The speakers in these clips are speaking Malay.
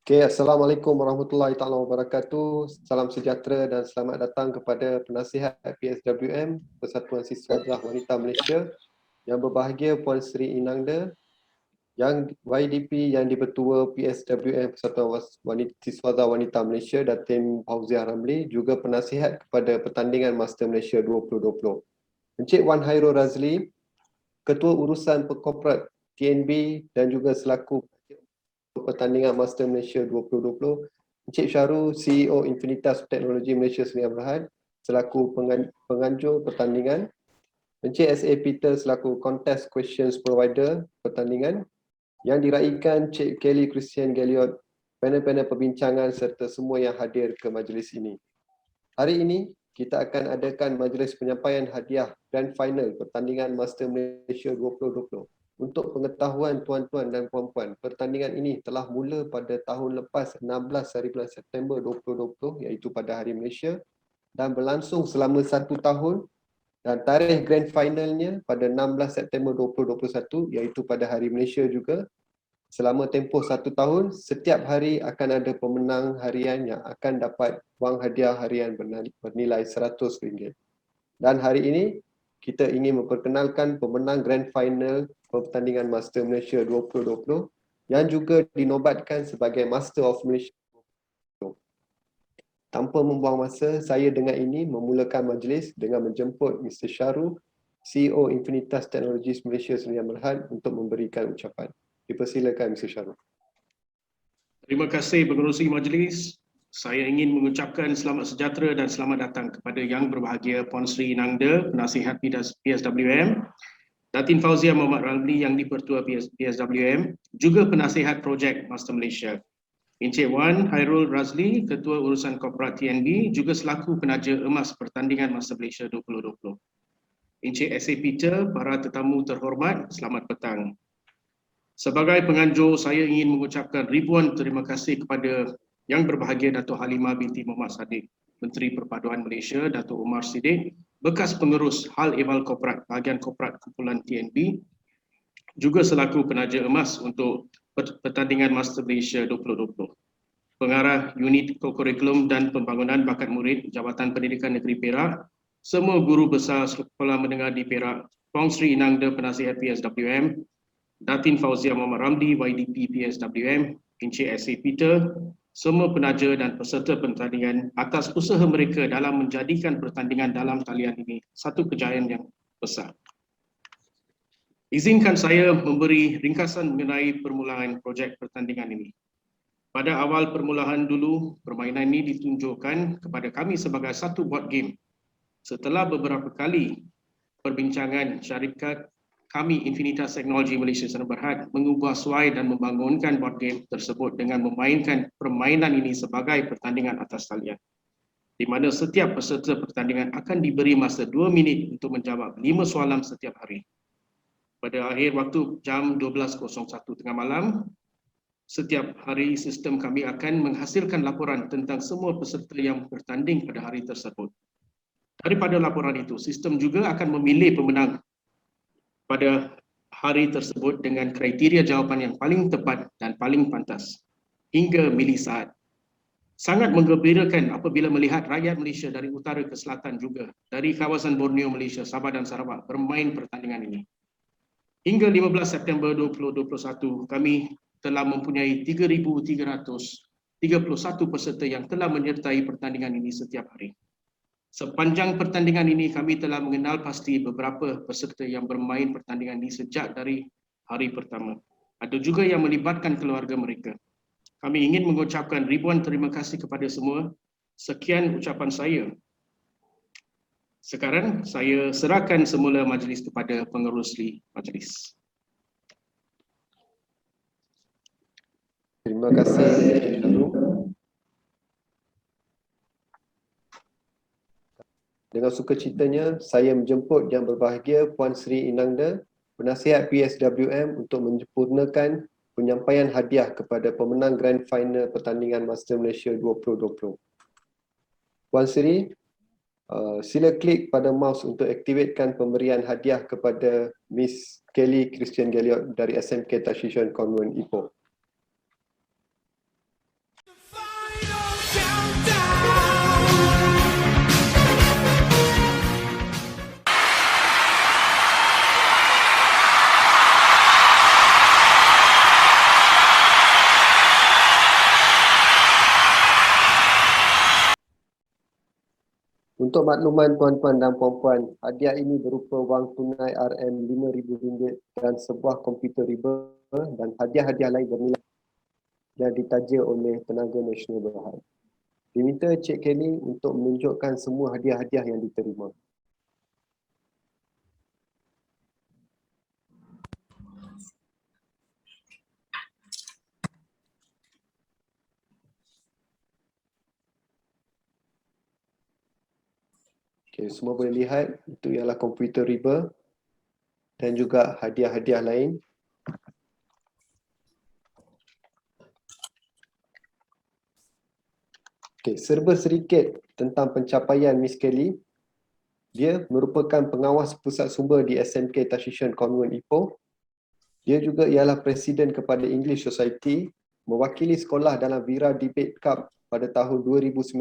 Okay, Assalamualaikum warahmatullahi taala wabarakatuh. Salam sejahtera dan selamat datang kepada penasihat PSWM Persatuan Siswadah Wanita Malaysia yang berbahagia Puan Sri Inangda, yang YDP yang dibertua PSWM Persatuan Siswadah Wanita Malaysia Datin Fauziah Ramli, juga penasihat kepada Pertandingan Master Malaysia 2020. Encik Wan Hairul Razli, Ketua Urusan Perkorporat TNB dan juga selaku Pertandingan Master Malaysia 2020, Encik Syarul, CEO Infinitas Teknologi Malaysia Sdn Bhd selaku penganjur pertandingan, Encik S.A. Peter selaku Contest Questions Provider pertandingan, yang diraikan Encik Kelly Christine Gallyot, panel-panel perbincangan serta semua yang hadir ke majlis ini. Hari ini kita akan adakan Majlis Penyampaian Hadiah Grand Final Pertandingan Master Malaysia 2020. Untuk pengetahuan tuan-tuan dan puan-puan, pertandingan ini telah mula pada tahun lepas 16 hari bulan September 2020 iaitu pada Hari Malaysia dan berlangsung selama 1 tahun, dan tarikh grand finalnya pada 16 September 2021 iaitu pada Hari Malaysia juga. Selama tempoh 1 tahun, setiap hari akan ada pemenang harian yang akan dapat wang hadiah harian bernilai RM100. Dan hari ini kita ingin memperkenalkan pemenang grand final Pertandingan Master Malaysia 2020 yang juga dinobatkan sebagai Master of Malaysia 2020. Tanpa membuang masa, saya dengan ini memulakan majlis dengan menjemput Mr. Syarul, CEO Infinitas Teknologi Malaysia Sdn Bhd untuk memberikan ucapan. Dipersilakan Mr. Syarul. Terima kasih pengerusi majlis. Saya ingin mengucapkan selamat sejahtera dan selamat datang kepada yang berbahagia Puan Sri Inangda, penasihat PSWM, Datin Fauziah Muhammad Ramli yang dipertua PSWM, juga penasihat projek Master Malaysia. Encik Wan Hairul Razli, Ketua Urusan Korporat TNB, juga selaku penaja emas Pertandingan Master Malaysia 2020. Encik S.A. Peter, para tetamu terhormat, selamat petang. Sebagai penganjur, saya ingin mengucapkan ribuan terima kasih kepada yang berbahagia Datuk Halimah binti Muhammad Sadiq, Menteri Perpaduan Malaysia, Datuk Umar Siddiq, bekas pengerus Hal Ehwal Korporat Bahagian Korporat Kumpulan TNB, juga selaku penaja emas untuk Pertandingan Master Malaysia 2020. Pengarah Unit Kurikulum dan Pembangunan Bakat Murid Jabatan Pendidikan Negeri Perak, semua guru besar sekolah menengah di Perak, Puan Sri Inangda, penasihat PSWM, Datin Fauziah Muhammad Ramli, YDP PSWM, Encik S.A. Peter, semua penaja dan peserta pertandingan atas usaha mereka dalam menjadikan pertandingan dalam talian ini satu kejayaan yang besar. Izinkan saya memberi ringkasan mengenai permulaan projek pertandingan ini. Pada awal permulaan dulu, permainan ini ditunjukkan kepada kami sebagai satu board game. Setelah beberapa kali perbincangan, syarikat kami Infinitas Teknologi Malaysia Sdn Bhd mengubah suai dan membangunkan board game tersebut dengan memainkan permainan ini sebagai pertandingan atas talian, di mana setiap peserta pertandingan akan diberi masa 2 minit untuk menjawab 5 soalan setiap hari. Pada akhir waktu jam 12.01 tengah malam, setiap hari sistem kami akan menghasilkan laporan tentang semua peserta yang bertanding pada hari tersebut. Daripada laporan itu, sistem juga akan memilih pemenang pada hari tersebut dengan kriteria jawapan yang paling tepat dan paling pantas hingga milisaat. Sangat menggembirakan apabila melihat rakyat Malaysia dari utara ke selatan juga dari kawasan Borneo, Malaysia, Sabah dan Sarawak bermain pertandingan ini. Hingga 15 September 2021, kami telah mempunyai 3,331 peserta yang telah menyertai pertandingan ini setiap hari. Sepanjang pertandingan ini, kami telah mengenal pasti beberapa peserta yang bermain pertandingan ini sejak dari hari pertama. Ada juga yang melibatkan keluarga mereka. Kami ingin mengucapkan ribuan terima kasih kepada semua. Sekian ucapan saya. Sekarang saya serahkan semula majlis kepada pengerusi majlis. Terima kasih Syarul. Dengan sukacitanya, saya menjemput yang berbahagia Puan Sri Inangda, penasihat PSWM untuk menyempurnakan penyampaian hadiah kepada pemenang Grand Final Pertandingan Master Malaysia 2020. Puan Sri, sila klik pada mouse untuk aktifkan pemberian hadiah kepada Miss Kelly Christine Gallyot dari SMK Tashishan Convent Ipoh. Untuk makluman tuan-tuan dan puan-puan, hadiah ini berupa wang tunai RM5,000 dan sebuah komputer riba dan hadiah-hadiah lain bernilai yang ditaja oleh Tenaga Nasional Berhad. Diminta Cik Kelly untuk menunjukkan semua hadiah-hadiah yang diterima. Okay, semua boleh lihat, itu ialah komputer riba dan juga hadiah-hadiah lain. Okay, serba sedikit tentang pencapaian Miss Kelly. Dia merupakan pengawas pusat sumber di SMK Tashishan Convent Ipoh. Dia juga ialah presiden kepada English Society, mewakili sekolah dalam Vira Debate Cup pada tahun 2019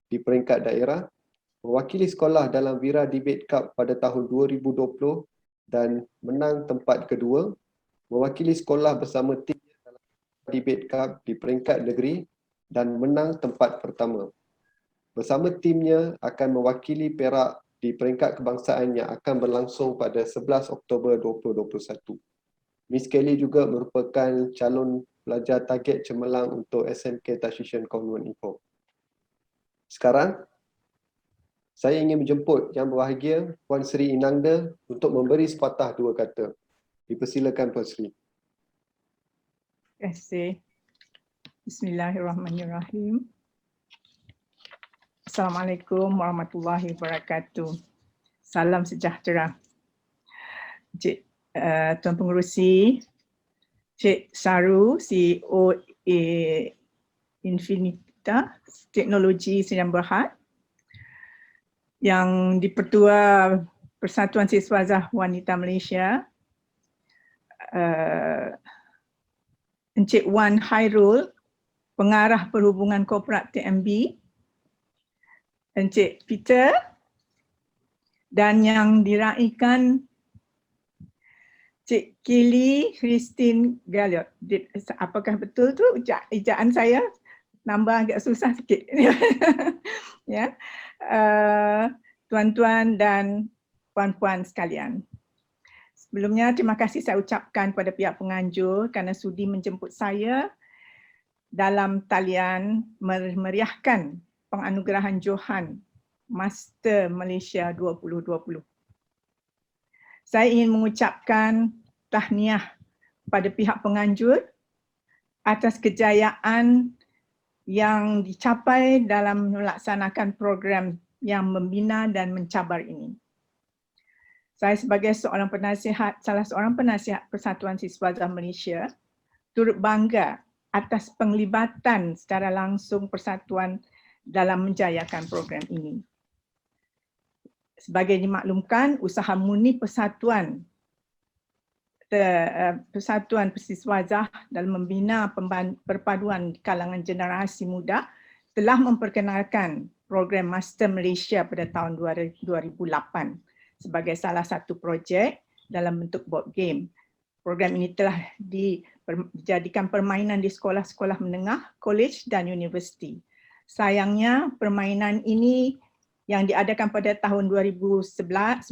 di peringkat daerah, mewakili sekolah dalam Vira Debate Cup pada tahun 2020 dan menang tempat kedua, mewakili sekolah bersama tim dalam Debate Cup di peringkat negeri dan menang tempat pertama. Bersama timnya akan mewakili Perak di peringkat kebangsaan yang akan berlangsung pada 11 Oktober 2021. Miss Kelly juga merupakan calon pelajar target cemerlang untuk SMK Tashishan Convent Ipoh. Sekarang, saya ingin menjemput Yang Berbahagia Puan Sri Inangda untuk memberi sepatah dua kata. Dipersilakan Puan Sri. Terima kasih. Bismillahirrahmanirrahim. Assalamualaikum warahmatullahi wabarakatuh. Salam sejahtera. Cik Tuan Pengerusi, Cik Saru, CEO Infinita Teknologi Sdn Berhad, yang Dipertua Persatuan Siswazah Wanita Malaysia, Encik Wan Hairul, Pengarah Perhubungan Korporat TMB, Encik Peter, dan yang diraikan Cik Kelly CHRISTINE GALLYOT. Apakah betul tu ejaan saya? Nambah agak susah sikit. Ya. Tuan-tuan dan puan-puan sekalian. Sebelumnya, terima kasih saya ucapkan kepada pihak penganjur kerana sudi menjemput saya dalam talian memeriahkan penganugerahan Johan Master Malaysia 2020. Saya ingin mengucapkan tahniah pada pihak penganjur atas kejayaan yang dicapai dalam melaksanakan program yang membina dan mencabar ini. Saya sebagai salah seorang penasihat Persatuan Siswazah Malaysia turut bangga atas penglibatan secara langsung persatuan dalam menjayakan program ini. Sebagai dimaklumkan, usaha murni persatuan Persiswazah dalam membina perpaduan di kalangan generasi muda telah memperkenalkan program Master Malaysia pada tahun 2008 sebagai salah satu projek dalam bentuk board game. Program ini telah dijadikan permainan di sekolah-sekolah menengah, kolej dan universiti. Sayangnya permainan ini yang diadakan pada tahun 2019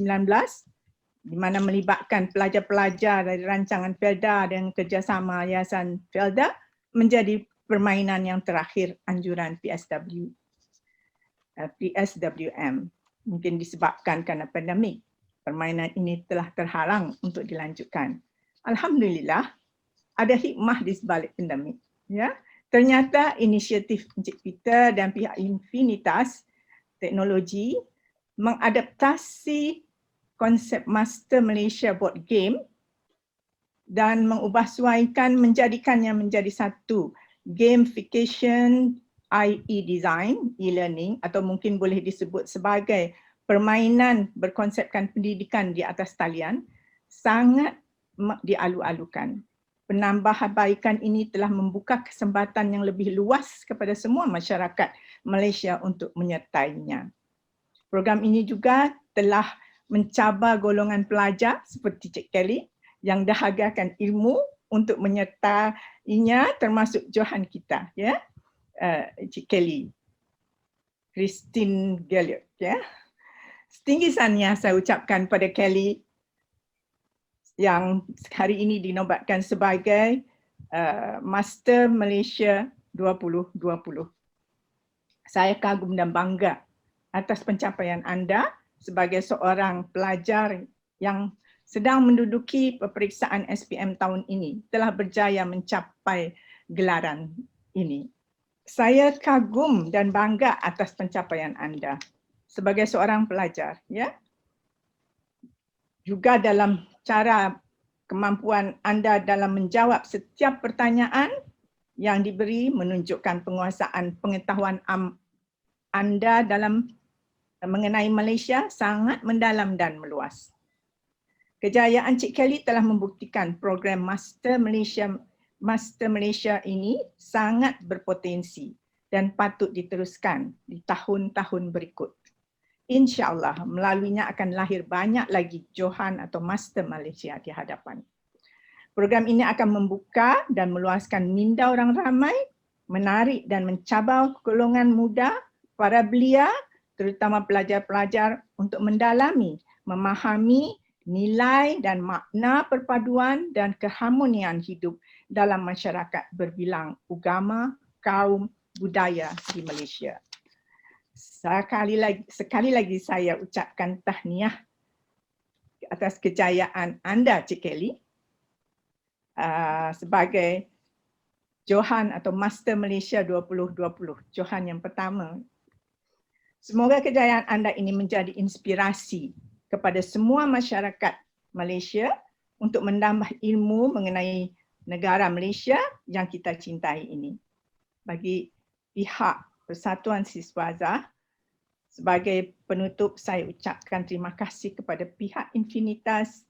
di mana melibatkan pelajar-pelajar dari rancangan Felda dan kerjasama Yayasan Felda menjadi permainan yang terakhir anjuran PSWM. Mungkin disebabkan kerana pandemik, permainan ini telah terhalang untuk dilanjutkan. Alhamdulillah, ada hikmah di sebalik pandemik. Ya, ternyata inisiatif Encik Peter dan pihak Infinitas Teknologi mengadaptasi konsep Master Malaysia board game dan mengubahsuaikan menjadikannya menjadi satu gamification, i.e. design, e-learning atau mungkin boleh disebut sebagai permainan berkonsepkan pendidikan di atas talian, sangat dialu-alukan. Penambahbaikan ini telah membuka kesempatan yang lebih luas kepada semua masyarakat Malaysia untuk menyertainya. Program ini juga telah mencabar golongan pelajar seperti Cik Kelly yang dahagakan ilmu untuk menyertainya termasuk Johan kita, ya, Cik Kelly. Christine Gallyot. Ya. Setinggi tahniah saya ucapkan pada Kelly yang hari ini dinobatkan sebagai Master Malaysia 2020. Saya kagum dan bangga atas pencapaian anda sebagai seorang pelajar yang sedang menduduki peperiksaan SPM tahun ini, telah berjaya mencapai gelaran ini. Saya kagum dan bangga atas pencapaian anda sebagai seorang pelajar, ya. Juga dalam cara kemampuan anda dalam menjawab setiap pertanyaan yang diberi menunjukkan penguasaan pengetahuan anda dalam mengenai Malaysia sangat mendalam dan meluas. Kejayaan Cik Kelly telah membuktikan program Master Malaysia ini sangat berpotensi dan patut diteruskan di tahun-tahun berikut. InsyaAllah melaluinya akan lahir banyak lagi Johan atau Master Malaysia di hadapan. Program ini akan membuka dan meluaskan minda orang ramai, menarik dan mencabar golongan muda, para belia, terutama pelajar-pelajar untuk mendalami, memahami nilai dan makna perpaduan dan keharmonian hidup dalam masyarakat berbilang agama, kaum, budaya di Malaysia. Sekali lagi saya ucapkan tahniah atas kejayaan anda, Cik Kelly, sebagai Johan atau Master Malaysia 2020, Johan yang pertama. Semoga kejayaan anda ini menjadi inspirasi kepada semua masyarakat Malaysia untuk menambah ilmu mengenai negara Malaysia yang kita cintai ini. Bagi pihak Persatuan Siswa Azhar, sebagai penutup saya ucapkan terima kasih kepada pihak Infinitas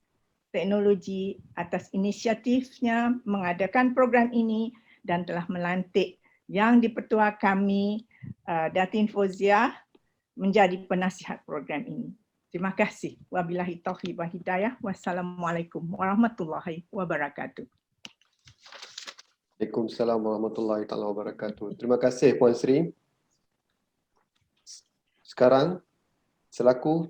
Teknologi atas inisiatifnya mengadakan program ini dan telah melantik Yang di-Pertua kami, Datin Fauziah, menjadi penasihat program ini. Terima kasih. Wabillahi taufiq wal hidayah. Wassalamualaikum warahmatullahi wabarakatuh. Waalaikumsalam warahmatullahi wabarakatuh. Terima kasih Puan Sri. Sekarang, selaku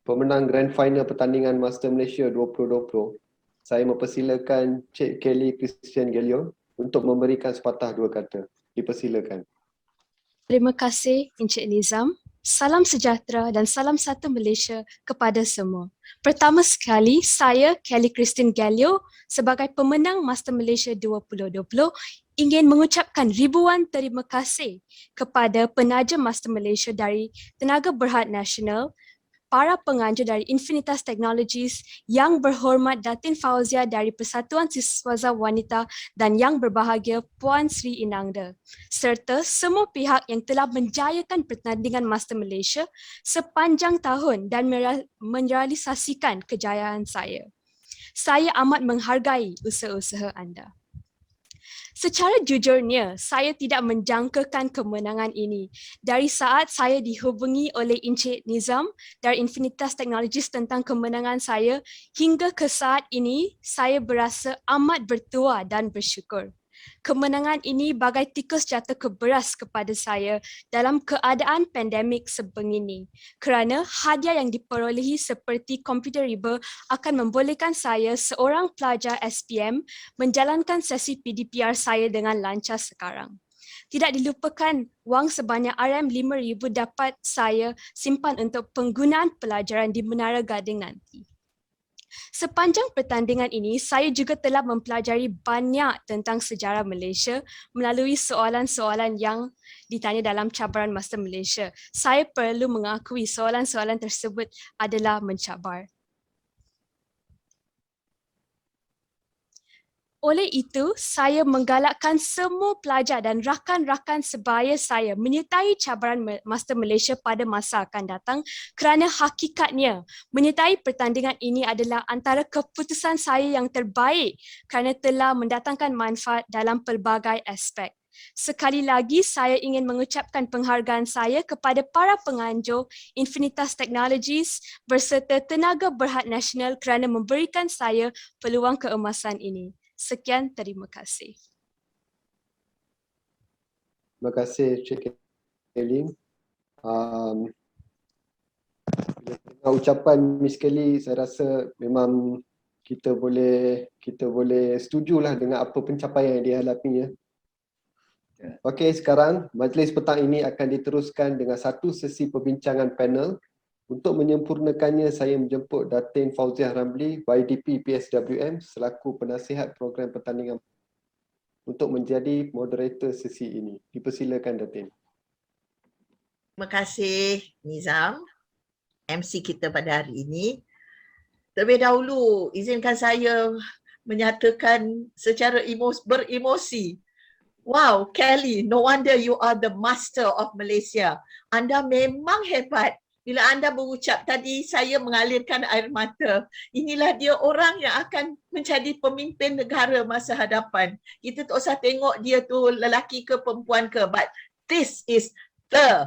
pemenang Grand Final Pertandingan Master Malaysia 2020, saya mempersilakan Cik Kelly Christine Gallyot untuk memberikan sepatah dua kata. Dipersilakan. Terima kasih Encik Nizam. Salam sejahtera dan salam satu Malaysia kepada semua. Pertama sekali, saya Kelly Christine Gallyot sebagai pemenang Master Malaysia 2020 ingin mengucapkan ribuan terima kasih kepada penaja Master Malaysia dari Tenaga Berhad Nasional, para penganjur dari Infinitas Technologies, Yang Berhormat Datin Fauziah dari Persatuan Siswaza Wanita dan Yang Berbahagia Puan Sri Inangda, serta semua pihak yang telah menjayakan pertandingan Master Malaysia sepanjang tahun dan merealisasikan kejayaan saya. Saya amat menghargai usaha-usaha anda. Secara jujurnya, saya tidak menjangkakan kemenangan ini. Dari saat saya dihubungi oleh Encik Nizam dari Infinitas Technologies tentang kemenangan saya, hingga ke saat ini, saya berasa amat bertuah dan bersyukur. Kemenangan ini bagai tikus jatuh ke beras kepada saya dalam keadaan pandemik sebegini, kerana hadiah yang diperolehi seperti komputer riba akan membolehkan saya seorang pelajar SPM menjalankan sesi PDPR saya dengan lancar sekarang. Tidak dilupakan wang sebanyak RM5,000 dapat saya simpan untuk penggunaan pelajaran di Menara Gading nanti. Sepanjang pertandingan ini, saya juga telah mempelajari banyak tentang sejarah Malaysia melalui soalan-soalan yang ditanya dalam cabaran Master Malaysia. Saya perlu mengakui soalan-soalan tersebut adalah mencabar. Oleh itu, saya menggalakkan semua pelajar dan rakan-rakan sebaya saya menyertai cabaran Master Malaysia pada masa akan datang kerana hakikatnya menyertai pertandingan ini adalah antara keputusan saya yang terbaik kerana telah mendatangkan manfaat dalam pelbagai aspek. Sekali lagi, saya ingin mengucapkan penghargaan saya kepada para penganjur Infinitas Technologies berserta Tenaga Berhad Nasional kerana memberikan saya peluang keemasan ini. Sekian, terima kasih. Terima kasih Cik Kelly. Ucapan Miss Kelly, saya rasa memang kita boleh setujulah dengan apa pencapaian yang dihadapi ya. Okey, sekarang majlis petang ini akan diteruskan dengan satu sesi perbincangan panel. Untuk menyempurnakannya, saya menjemput Datin Fauziah Ramli, YDP PSWM selaku penasihat program pertandingan untuk menjadi moderator sesi ini. Dipersilakan Datin. Terima kasih Nizam, MC kita pada hari ini. Terlebih dahulu, izinkan saya menyatakan secara beremosi. Wow, Kelly, no wonder you are the master of Malaysia. Anda memang hebat. Bila anda berucap tadi, saya mengalirkan air mata. Inilah dia orang yang akan menjadi pemimpin negara masa hadapan. Kita tak usah tengok dia tu lelaki ke perempuan ke, but this is the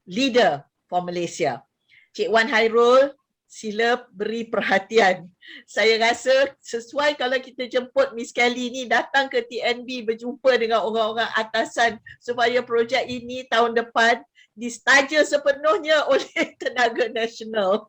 leader for Malaysia. Cik Wan Hairul, sila beri perhatian. Saya rasa sesuai kalau kita jemput Miss Kelly ni datang ke TNB berjumpa dengan orang-orang atasan supaya projek ini tahun depan distaja sepenuhnya oleh tenaga nasional.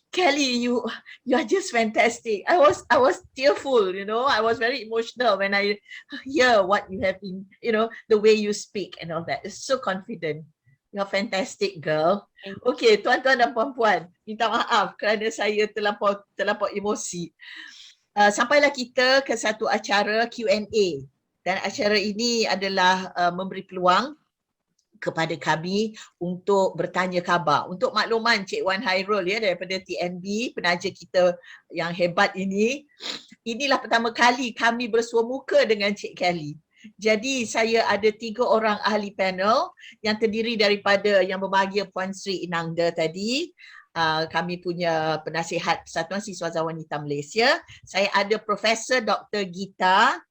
Kelly, you are just fantastic. I was tearful, you know. I was very emotional when I hear what you have been, you know, the way you speak and all that. It's so confident. You're fantastic, girl. Okay, tuan-tuan dan puan-puan, minta maaf kerana saya terlampau emosi. Sampailah kita ke satu acara Q&A, dan acara ini adalah memberi peluang kepada kami untuk bertanya khabar. Untuk makluman Cik Wan Hairul ya, daripada TNB, penaja kita yang hebat ini, inilah pertama kali kami bersua muka dengan Cik Kelly. Jadi saya ada 3 orang ahli panel yang terdiri daripada yang berbahagia Puan Sri Inangda tadi, kami punya penasihat Persatuan Siswaza Wanita Malaysia. Saya ada Profesor Dr. Gita.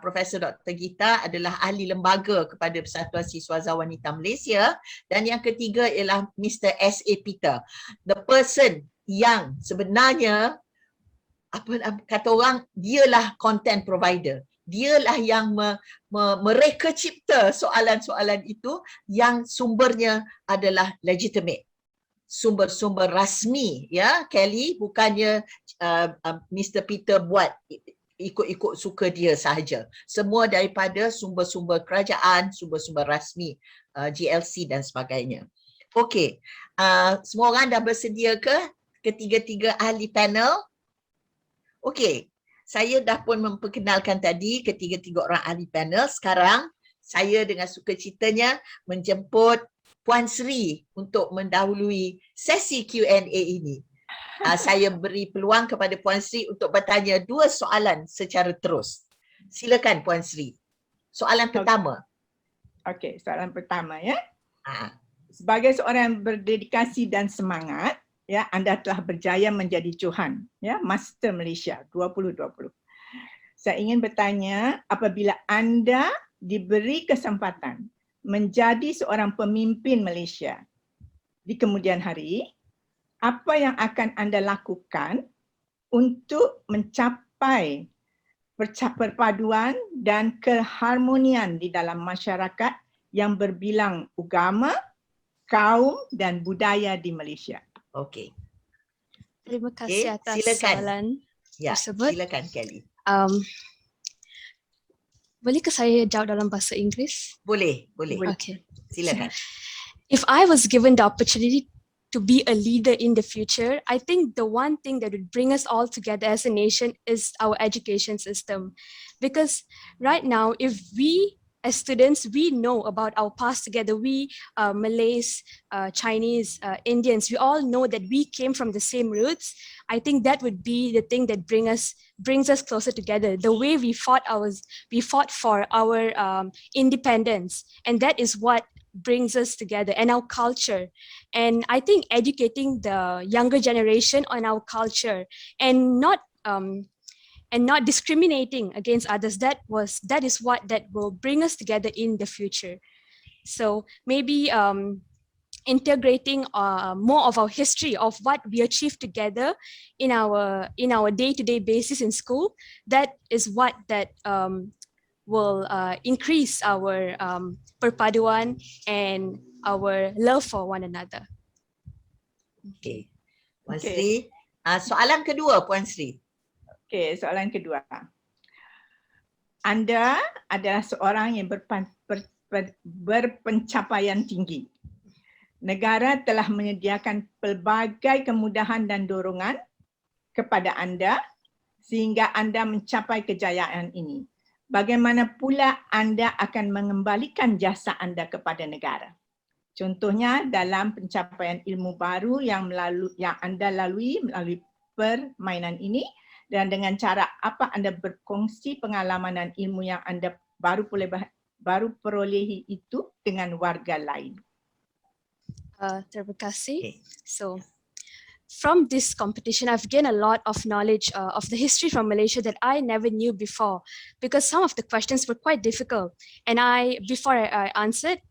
Profesor Dr. Gita adalah ahli lembaga kepada Persatuan Siswaza Wanita Malaysia, dan yang ketiga ialah Mr. S.A. Peter, the person yang sebenarnya apa kata orang, dialah content provider. Dialah yang mereka cipta soalan-soalan itu yang sumbernya adalah legitimate. Sumber-sumber rasmi ya, Kelly, bukannya Mr. Peter buat ikut-ikut suka dia sahaja. Semua daripada sumber-sumber kerajaan, sumber-sumber rasmi, GLC dan sebagainya. Okey, semua orang dah bersedia ke ketiga-tiga ahli panel? Okey, saya dah pun memperkenalkan tadi ketiga-tiga orang ahli panel. Sekarang saya dengan sukacitanya menjemput Puan Sri untuk mendahului sesi Q&A ini. Saya beri peluang kepada Puan Sri untuk bertanya 2 soalan secara terus. Silakan Puan Sri. Soalan pertama. Okey, soalan pertama ya. Sebagai seorang yang berdedikasi dan semangat, ya, anda telah berjaya menjadi Johan, ya, Master Malaysia 2020. Saya ingin bertanya, apabila anda diberi kesempatan menjadi seorang pemimpin Malaysia di kemudian hari, apa yang akan anda lakukan untuk mencapai perpaduan dan keharmonian di dalam masyarakat yang berbilang agama, kaum dan budaya di Malaysia? Okey. Terima kasih atas soalan tersebut. Silakan Kelly. Boleh ke saya jawab dalam bahasa Inggeris? Boleh. Okay. Silakan. If I was given the opportunity to be a leader in the future, I think the one thing that would bring us all together as a nation is our education system. Because right now, if we as students, we know about our past together. We Malays, Chinese, Indians, we all know that we came from the same roots. I think that would be the thing that brings us closer together. The way we fought for our independence, and that is what brings us together, and our culture. And I think educating the younger generation on our culture and not discriminating against others, that is what will bring us together in the future. So maybe integrating more of our history of what we achieved together in our day-to-day basis in school, that is what will increase our perpaduan and our love for one another. Okay. Puan Sri, soalan kedua Puan Sri. Okey, soalan kedua. Anda adalah seorang yang berpencapaian tinggi. Negara telah menyediakan pelbagai kemudahan dan dorongan kepada anda sehingga anda mencapai kejayaan ini. Bagaimana pula anda akan mengembalikan jasa anda kepada negara? Contohnya dalam pencapaian ilmu baru yang anda lalui melalui permainan ini, dan dengan cara apa anda berkongsi pengalaman dan ilmu yang anda baru perolehi itu dengan warga lain. Terima kasih. So, from this competition, I've gained a lot of knowledge of the history from Malaysia that I never knew before, because some of the questions were quite difficult. And before I answered,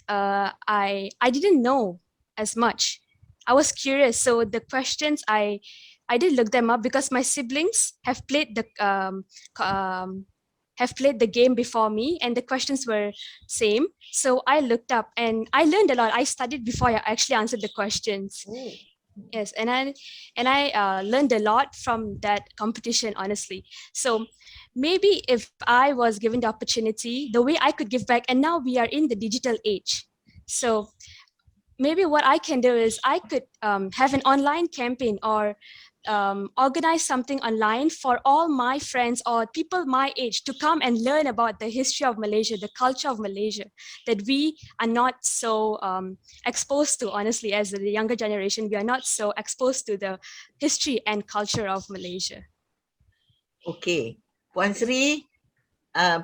I didn't know as much. I was curious, so the questions I did look them up because my siblings have played the game before me, and the questions were same. So I looked up and I learned a lot. I studied before I actually answered the questions. Oh. Yes, and I learned a lot from that competition, honestly. So maybe if I was given the opportunity, the way I could give back, and now we are in the digital age. So maybe what I can do is I could have an online campaign or organize something online for all my friends or people my age to come and learn about the history of Malaysia, the culture of Malaysia, that we are not so exposed to, honestly, as the younger generation, we are not so exposed to the history and culture of Malaysia. Okay, Puan Sri,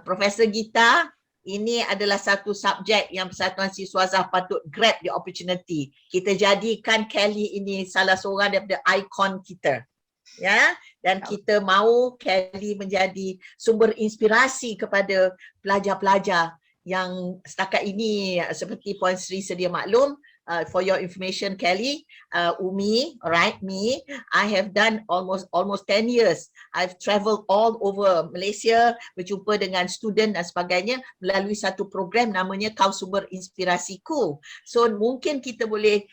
Profesor Gita, ini adalah satu subjek yang Persatuan Siswa Azhar patut grab the opportunity. Kita jadikan Kelly ini salah seorang daripada ikon kita. Ya, dan kita mahu Kelly menjadi sumber inspirasi kepada pelajar-pelajar yang setakat ini, seperti Puan Sri sedia maklum, for your information Kelly, Umi, right, me, I have done almost 10 years. I've traveled all over Malaysia, berjumpa dengan student dan sebagainya melalui satu program namanya Kau Sumber Inspirasiku. So mungkin kita boleh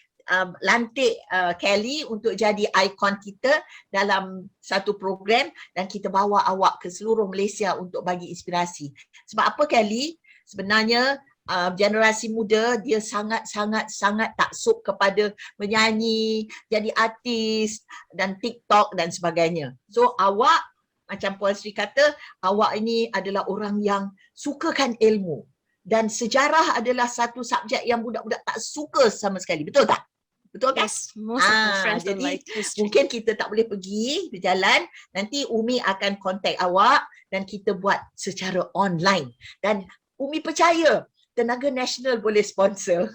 lantik Kelly untuk jadi ikon kita dalam satu program dan kita bawa awak ke seluruh Malaysia untuk bagi inspirasi. Sebab apa Kelly? Sebenarnya generasi muda dia sangat taksub kepada menyanyi, jadi artis dan TikTok dan sebagainya. So awak, macam Puan Sri kata, awak ini adalah orang yang sukakan ilmu dan sejarah adalah satu subjek yang budak-budak tak suka sama sekali. Betul tak? Betul kan? Yes, most of my friends don't like history. Mungkin kita tak boleh pergi berjalan, nanti Umi akan kontak awak dan kita buat secara online. Dan Umi percaya Tenaga Nasional boleh sponsor.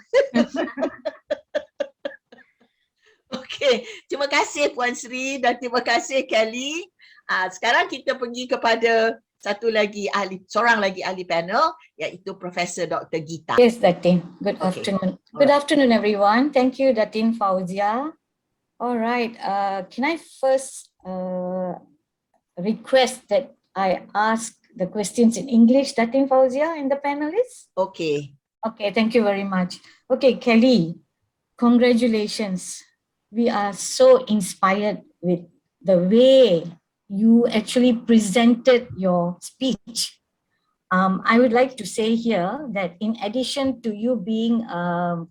Okey, terima kasih Puan Sri dan terima kasih Kelly. Sekarang kita pergi kepada seorang lagi ahli panel, iaitu Profesor Dr. Gita. Yes, Datin. Good afternoon. Good afternoon, everyone. Thank you, Datin Fauzia. All right. Can I first request that I ask the questions in English, Datin Fauzia, and the panelists? Okay. Okay, thank you very much. Okay, Kelly, congratulations. We are so inspired with the way you actually presented your speech. I would like to say here that in addition to you being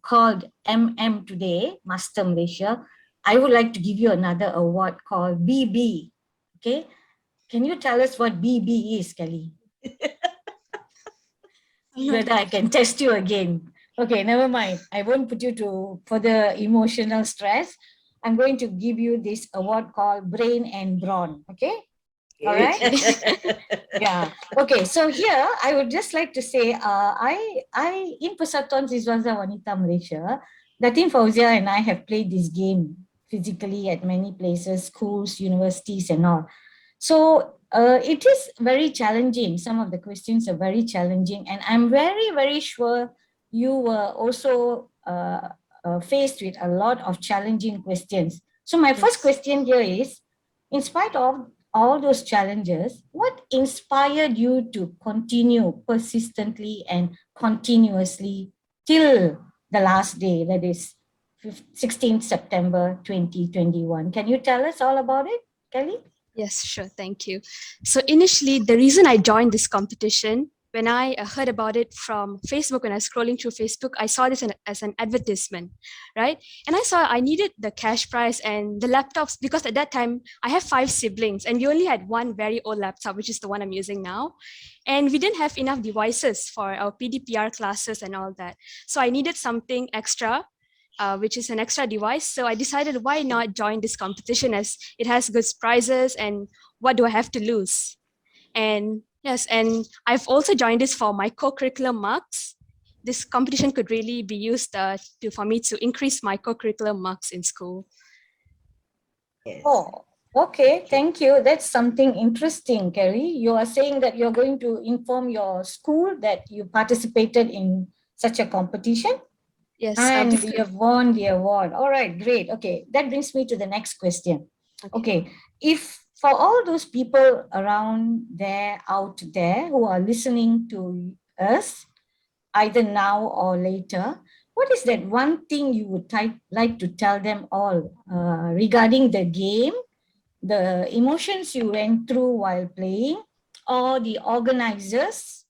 called MM today, Master Malaysia, I would like to give you another award called BB. Okay, can you tell us what BB is, Kelly? Whether I can test you again. Okay, never mind. I won't put you to further emotional stress. I'm going to give you this award called Brain and Brawn. Okay? All right? Yeah. Okay, so here I would just like to say, in Persatuan Siswa Azhar Wanita Malaysia, Datin Fauzia and I have played this game physically at many places, schools, universities and all. So it is very challenging. Some of the questions are very challenging, and I'm very, very sure you were also faced with a lot of challenging questions. So my first question here is, in spite of all those challenges, what inspired you to continue persistently and continuously till the last day, that is 16th September 2021? Can you tell us all about it, Kelly? Yes, sure. Thank you. So initially, the reason I joined this competition, when I heard about it from Facebook, when I was scrolling through Facebook, I saw this as an advertisement, right? And I saw I needed the cash prize and the laptops because at that time I have 5 siblings and we only had one very old laptop, which is the one I'm using now. And we didn't have enough devices for our PDPR classes and all that. So I needed something extra, which is an extra device. So I decided, why not join this competition as it has good prizes and what do I have to lose? And yes, and I've also joined this for my co-curriculum marks. This competition could really be used for me to increase my co-curriculum marks in school. Yes. Oh, okay. Thank you. That's something interesting, Kelly. You are saying that you're going to inform your school that you participated in such a competition? Yes. And you have won the award. All right, great. Okay, that brings me to the next question. Okay, if for all those people around there, out there, who are listening to us, either now or later, what is that one thing you would like to tell them all regarding the game, the emotions you went through while playing, or the organizers,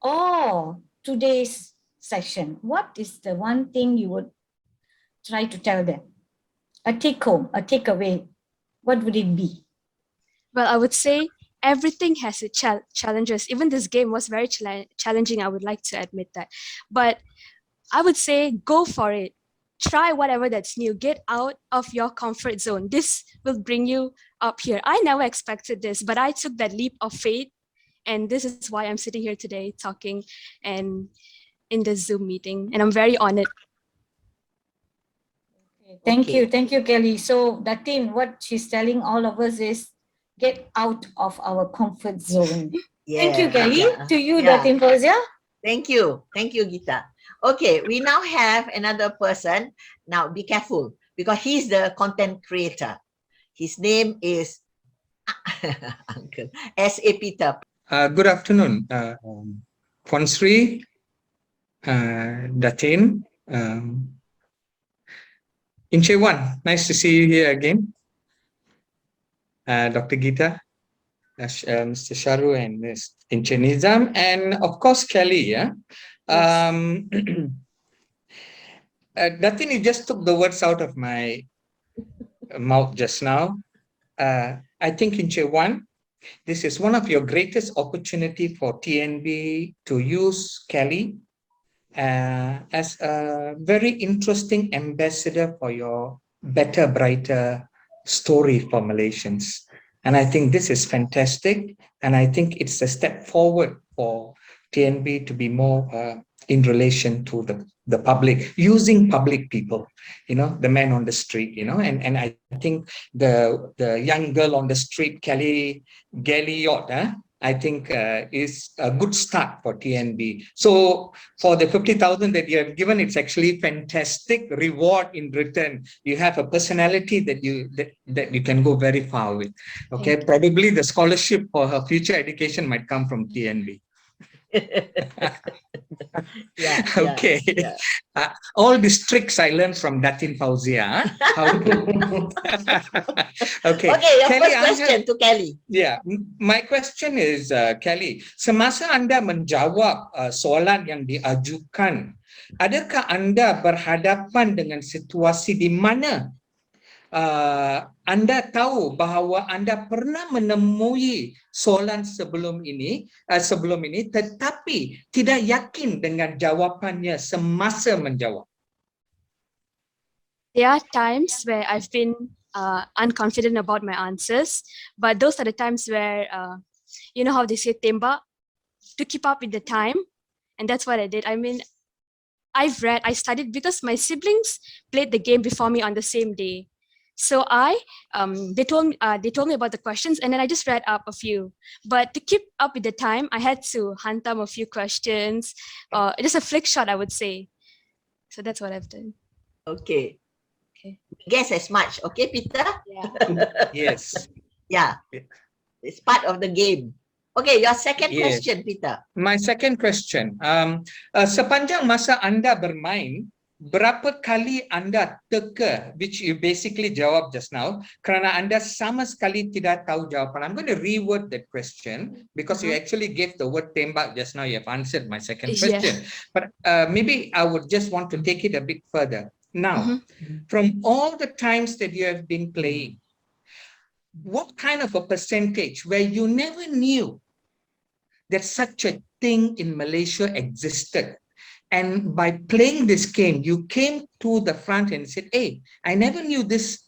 or today's session? What is the one thing you would try to tell them? A take home, a takeaway, what would it be? Well, I would say everything has its challenges. Even this game was very challenging, I would like to admit that. But I would say go for it. Try whatever that's new. Get out of your comfort zone. This will bring you up here. I never expected this, but I took that leap of faith. And this is why I'm sitting here today talking and in this Zoom meeting. And I'm very honored. Thank you, Kelly. So Datin, what she's telling all of us is get out of our comfort zone. Thank you, Kelly. To you, Datin Fauzia. Thank you, Gita. Okay, we now have another person. Now be careful because he's the content creator. His name is Uncle S.A. Peter. Good afternoon, Puan Sri, Datin, Inche Wan, nice to see you here again. Dr. Gita, Mr. Sharu, and Ms. Inche Nizam, and of course Kelly. Yeah. Datin, you just took the words out of my mouth just now. I think Inche Wan, this is one of your greatest opportunity for TNB to use Kelly as a very interesting ambassador for your better, brighter story for Malaysians. And I think this is fantastic. And I think it's a step forward for TNB to be more in relation to the public, using public people, you know, the man on the street, you know, and I think the young girl on the street, KELLY GALLYOT, I think is a good start for TNB. So for the 50,000 that you have given, it's actually fantastic reward in return. You have a personality that you can go very far with. Okay, probably the scholarship for her future education might come from TNB. Okay. All these tricks I learned from Datin Fauzia. Okay. Your first question to Kelly. Yeah, my question is, Kelly, semasa Anda menjawab soalan yang diajukan, adakah Anda berhadapan dengan situasi di mana Anda tahu bahawa Anda pernah menemui soalan sebelum ini tetapi tidak yakin dengan jawapannya semasa menjawab? There are times where I've been unconfident about my answers, but those are the times where, you know how they say tembak, to keep up with the time. And that's what I did. I mean, I studied because my siblings played the game before me on the same day. So they told me about the questions, and then I just read up a few. But to keep up with the time, I had to hantam a few questions, just a flick shot, I would say. So that's what I've done. Okay. Guess as much. Okay, Peter? Yeah. Yes. Yeah. It's part of the game. Okay, your second Yes. question, Peter. My second question, sepanjang masa anda bermain, berapa kali anda teka, which you basically jawab just now, kerana anda sama sekali tidak tahu jawapan. I'm going to reword that question because you actually gave the word tembak just now. You have answered my second question. But maybe I would just want to take it a bit further. Now, from all the times that you have been playing, what kind of a percentage where you never knew that such a thing in Malaysia existed? And by playing this game, you came to the front and said, hey, I never knew this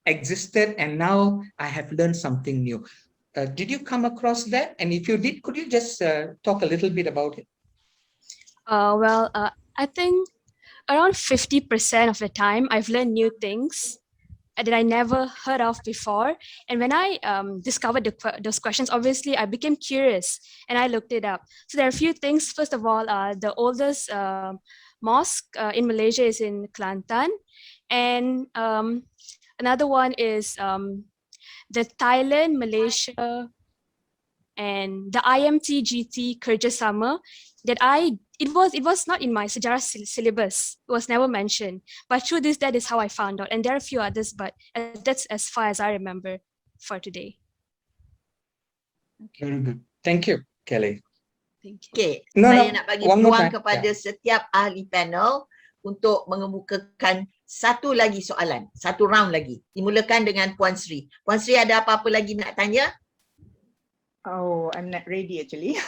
existed, and now I have learned something new. Did you come across that? And if you did, could you just talk a little bit about it? I think around 50% of the time I've learned new things that I never heard of before. And when I discovered those questions, obviously I became curious and I looked it up. So there are a few things. First of all, the oldest mosque in Malaysia is in Kelantan. And another one is the Thailand, Malaysia, and the IMT-GT Kerjasama that it was not in my sejarah syllabus. It was never mentioned. But through this, that is how I found out. And there are a few others, but that's as far as I remember for today. Very good. Thank you, Kelly. Thank you. Okay, No, saya no, nak bagi one more peluang time. kepada setiap ahli panel untuk mengemukakan satu lagi soalan, satu round lagi. Dimulakan dengan Puan Sri. Puan Sri, ada apa-apa lagi nak tanya? Oh, I'm not ready actually.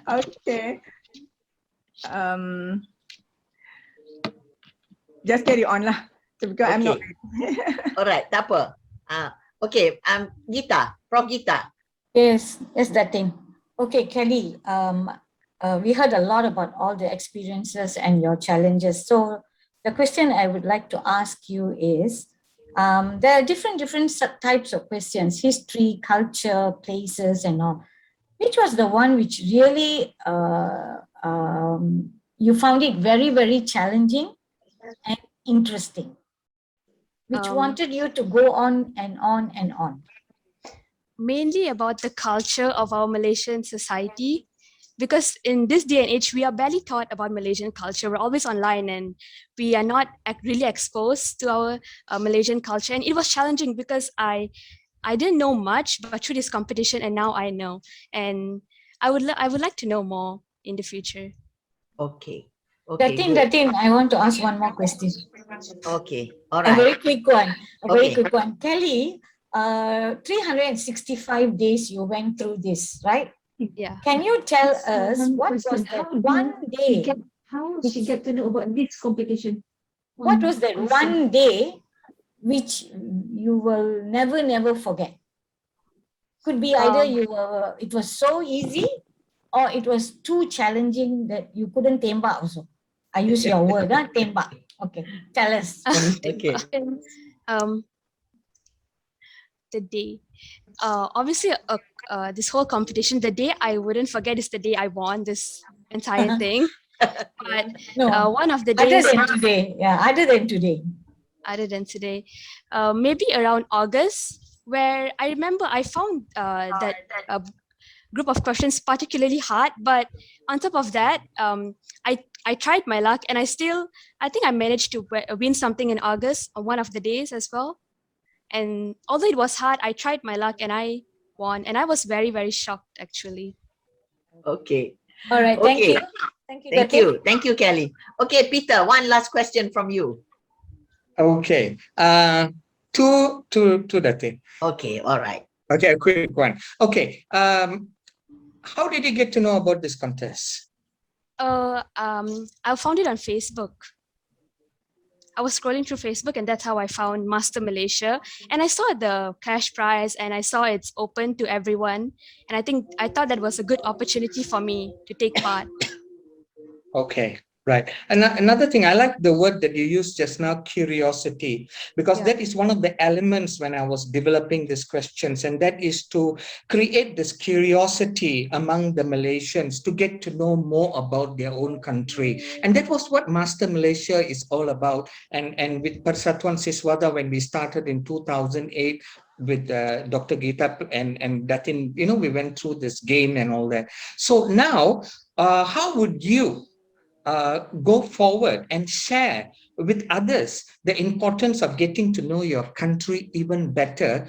Okay. Just carry on lah. Because I'm not ready. Alright, tak apa. Okay, Gita, Prof. Gita. Yes, that thing. Okay, Kelly, we heard a lot about all the experiences and your challenges. So the question I would like to ask you is, there are different types of questions, history, culture, places and all. Which was the one which really you found it very, very challenging and interesting, which wanted you to go on and on and on? Mainly about the culture of our Malaysian society, because in this day and age, we are barely taught about Malaysian culture. We're always online and we are not really exposed to our Malaysian culture. And it was challenging because I didn't know much, but through this competition, and now I know. And I would like to know more in the future. Okay. The thing, I want to ask one more question. Okay, all right. A very quick one. Okay. Kelly, 365 days you went through this, right? Yeah. Can you tell us what was that one day? How did she get to know about this competition? What was that one day which you will never forget? Could be either it was so easy or it was too challenging that you couldn't tembak also. I use your word, tembak. Okay, tell us. Okay. The day. Obviously, this whole competition, the day I wouldn't forget is the day I won this entire thing. But No, one of the days other than today. Yeah, other than today. Maybe around August, where I remember I found that group of questions particularly hard. But on top of that, I tried my luck, and I think I managed to win something in August on one of the days as well. And although it was hard, I tried my luck and I won. And I was very, very shocked, actually. Okay. All right. Thank Okay. you. Thank you, Kelly. Okay, Peter, one last question from you. Okay. To the thing. Okay, all right. Okay, a quick one. Okay. How did you get to know about this contest? I found it on Facebook. I was scrolling through Facebook and that's how I found MasterMalaysia. And I saw the cash prize and I saw it's open to everyone. And I thought that was a good opportunity for me to take part. Okay. Right. And another thing, I like the word that you used just now, curiosity, because that is one of the elements when I was developing these questions, and that is to create this curiosity among the Malaysians to get to know more about their own country. And that was what Master Malaysia is all about. And with Persatuan Siswada, when we started in 2008, with Dr. Gita and Datin, you know, we went through this game and all that. So now, how would you go forward and share with others the importance of getting to know your country even better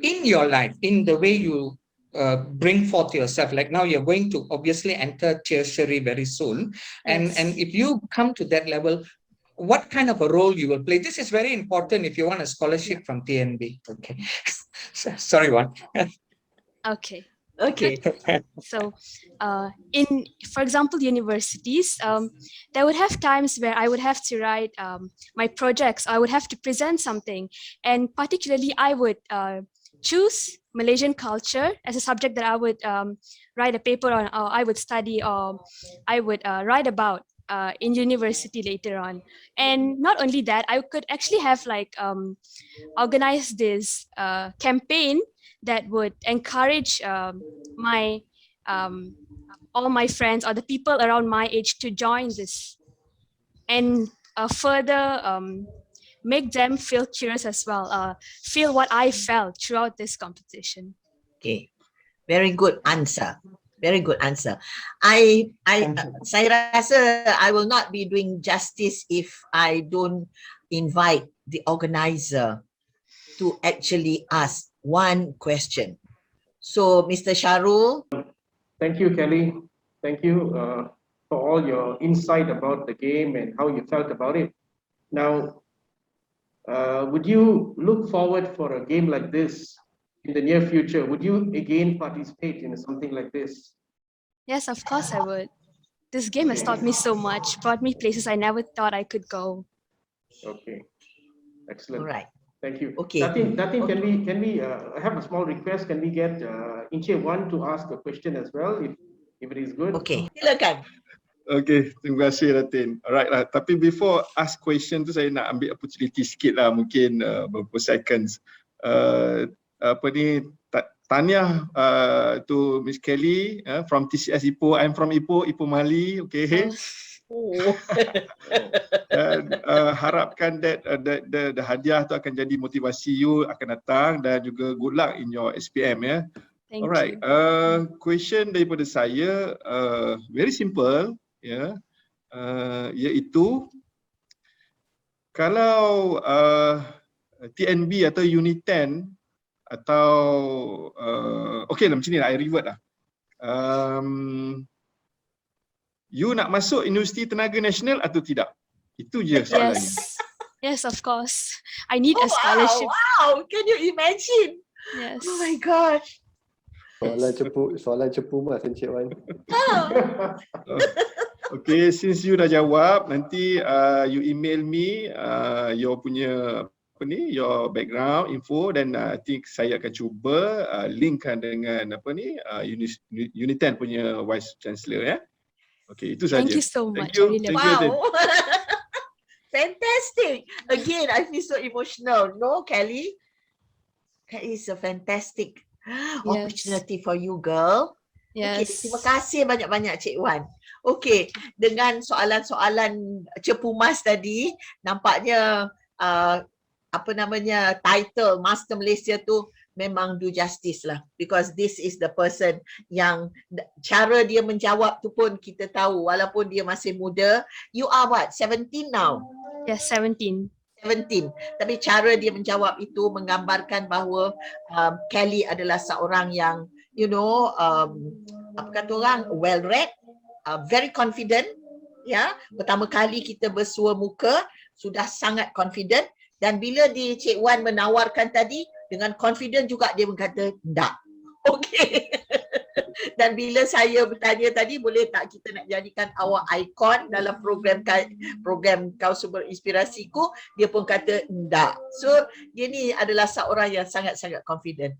in your life, in the way you bring forth yourself? Like now you're going to obviously enter tertiary very soon. And if you come to that level, what kind of a role you will play? This is very important if you want a scholarship from TNB. Okay. Sorry, one. Okay. Okay. So for example, universities, there would have times where I would have to write my projects. I would have to present something, and particularly I would choose Malaysian culture as a subject that I would write a paper on, or I would study, or I would write about in university later on. And not only that, I could actually have like organize this campaign that would encourage all my friends or the people around my age to join this, and further make them feel curious as well, feel what I felt throughout this competition. Okay, very good answer. Very good answer. Saya rasa I will not be doing justice if I don't invite the organizer to actually ask one question. So, Mr. Sharul. Thank you, Kelly. Thank you for all your insight about the game and how you felt about it. Now, would you look forward for a game like this in the near future? Would you again participate in something like this? Yes, of course I would. This game has taught me so much, brought me places I never thought I could go. Okay, excellent. All right. Thank you. Okay. Datin, can we have a small request? Can we get Encik Wan to ask a question as well, if it is good? Okay, silakan. Okay, terima kasih Datin. Alright lah, tapi before ask question tu saya nak ambil opportunity sikit lah, mungkin beberapa seconds. Tahniah to Miss Kelly from TCS Ipoh. I'm from Ipoh Mali. Okay. Dan harapkan that the hadiah tu akan jadi motivasi you akan datang, dan juga good luck in your SPM ya. Alright. Question daripada saya very simple ya. Iaitu kalau TNB atau Unit 10 atau okay lah, macam ni lah, I revert lah. You nak masuk Universiti Tenaga Nasional atau tidak? Itu je soalannya. Yes, of course. I need a scholarship. Wow, can you imagine? Yes. Oh my gosh. Soalan cepu mas Encik Wan. Okay, since you dah jawab, nanti you email me your punya your background info, dan I think saya akan cuba linkkan dengan Unit 10 punya Vice Chancellor ya. Okay, itu saja. Thank you so much. Thank you. Wow. Fantastic. Again, I feel so emotional. No, Kelly? That is a fantastic opportunity for you, girl. Yes. Okay, terima kasih banyak-banyak Cik Wan. Okay, dengan soalan-soalan cepu mas tadi, nampaknya title Master Malaysia tu memang do justice lah, because this is the person yang cara dia menjawab tu pun kita tahu, walaupun dia masih muda. You are what, 17 now? Yes, 17. Tapi cara dia menjawab itu menggambarkan bahawa Kelly adalah seorang yang apa kata orang, well read, very confident ya. Pertama kali kita bersua muka sudah sangat confident, dan bila Cik Wan menawarkan tadi dengan confident juga dia berkata tak. Okey. Dan bila saya bertanya tadi, boleh tak kita nak jadikan awak ikon dalam program Kau Sumber Inspirasiku, dia pun kata tak. So dia ni adalah seorang yang sangat-sangat confident.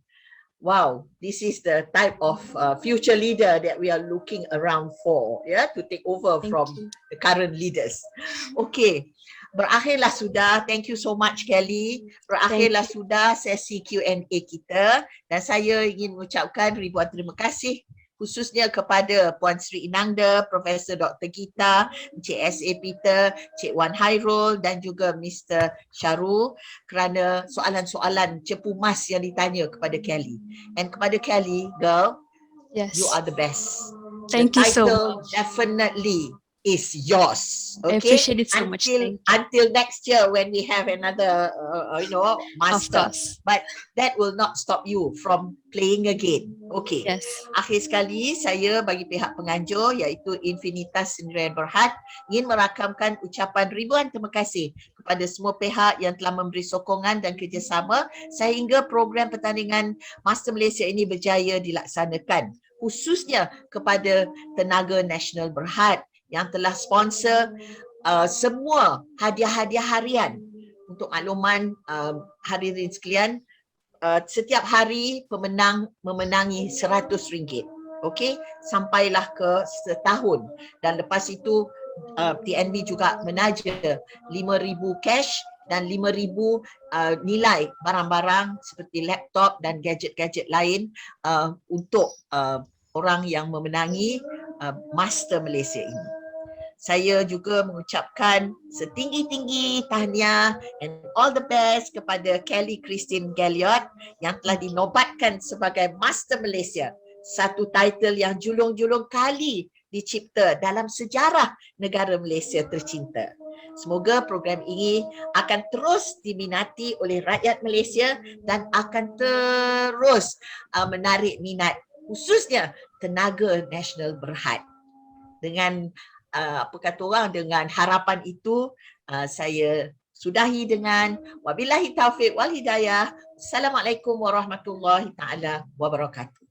wow, this is the type of future leader that we are looking around for, yeah, to take over from the current leaders. Okay, berakhirlah sudah. Thank you so much, Kelly. Berakhirlah sudah sesi Q&A kita, dan saya ingin mengucapkan ribuan terima kasih khususnya kepada Puan Sri Inangda, Profesor Dr. Gita, Encik S.A. Peter, Cik Wan Hairul dan juga Mr. Syarul kerana soalan-soalan cepu mas yang ditanya kepada Kelly. And kepada Kelly, girl, Yes. you are the best. Thank the you so title much. definitely is yours. I Okay, appreciate it so much. until next year when we have another, master. Of course. But that will not stop you from playing again. Okay. Yes. Akhir sekali, saya bagi pihak penganjur iaitu Infinitas Sendirian Berhad ingin merakamkan ucapan ribuan terima kasih kepada semua pihak yang telah memberi sokongan dan kerjasama sehingga program pertandingan Master Malaysia ini berjaya dilaksanakan. Khususnya kepada Tenaga Nasional Berhad yang telah sponsor semua hadiah-hadiah harian. Untuk makluman hadirin sekalian, setiap hari pemenang memenangi RM100. Okey, sampailah ke setahun, dan lepas itu TNB juga menaja 5,000 cash dan 5,000 nilai barang-barang seperti laptop dan gadget-gadget lain untuk orang yang memenangi Master Malaysia ini. Saya juga mengucapkan setinggi-tinggi tahniah and all the best kepada Kelly Christine Gallyot yang telah dinobatkan sebagai Master Malaysia. Satu title yang julung-julung kali dicipta dalam sejarah negara Malaysia tercinta. Semoga program ini akan terus diminati oleh rakyat Malaysia dan akan terus menarik minat khususnya Tenaga Nasional Berhad. Dengan apa kata orang, dengan harapan itu saya sudahi dengan wabillahi taufiq wal hidayah. Assalamualaikum warahmatullahi taala wabarakatuh.